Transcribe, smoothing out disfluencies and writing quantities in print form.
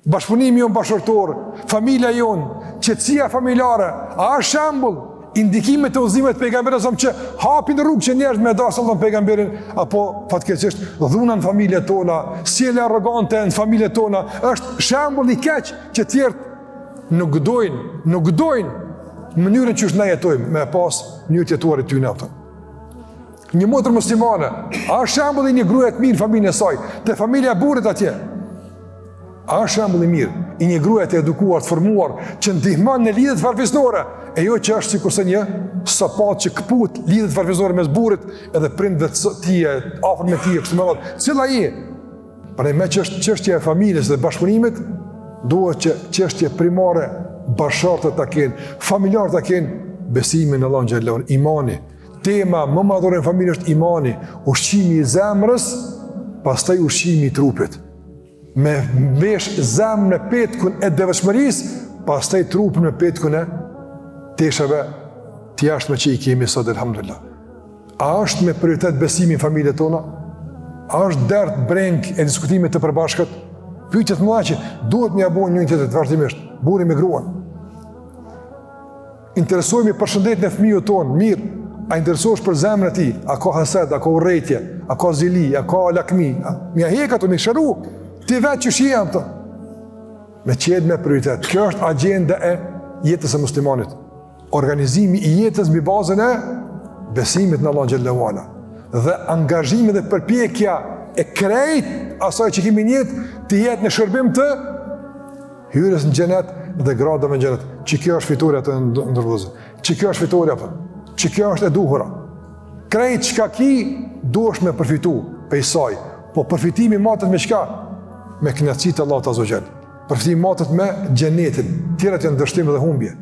bashkëpunimi jonë bashkërtor, familja jonë, qetësia familjare, a është shembull, indikimet e udhëzimit të pejgamberit që hapin rrugë që njerëz me dasëm të pejgamberin, apo fatkeqësisht dhuna në familjet tona, sjellje arrogante në familjet tona, është shembull i keq që të tjerë nuk dojnë mënyrën që ne jetojmë me pas mënyrë të jetuarit ty natë. Një motër muslimane, a është shembull i një gruaje të mirë në familjen e saj, te familja e burrit atje. A është shembull i mirë i një gruaje të edukuar, të formuar, që ndihmon në lidhjet farfisnore, e jo që është sikurse një sapat që kput lidhjet farfisnore mes burrit edhe prindve të tij, afër me tij, kështu më radh. Cila i? Pra me çështja e familjes dhe bashkëpunimit, duhet që çështja primare bashkëtorët ta kenë, familjarët ta kenë besimin në Allah xhallahu, imani. Tema më madhore në familje është imani, ushqimi i zemrës, pastaj ushqimi i trupit. Me vesh zemrën në petkun e devotshmërisë, pastaj trupin në petkun e teshave të jashtme që i kemi sot, elhamdulillah. A është me prioritet besimi në familjet tona? A është dert breng e diskutimit të përbashkët? Pyetjet mëdha që duhet më bëjnë një tjetër vazhdimisht, burri me gruan. Interesojmë për shëndetin e fëmijëve tonë, mirë. A interesohesh për zemrën e tij? A ka hased, a ka urrëtie, a ka zili, a ka lakmi? Mja heka të më shëru, ti vetë që shihem të. Me qenë me prioritet. Kjo është agenda e jetës e muslimanit. Organizimi i jetës mbi bazën e besimit në Allah xhallahu ala. Dhe angazhimi dhe përpjekja e krejt asaj që kemi në jetë të jetë në shërbim të hyrjes në xhenet dhe gradave në xhenet. Që kjo është fitoria të ndërvozë. Që kjo është fitoria apo? Që kjo është e duhura. Krejt çka ki duhesh me përfitu prej saj. Po përfitimi matet me çka? Me kënaqësitë e Allahut azza xal. Përfitimi matet me xhenetin. Tjerat janë dështim dhe humbje.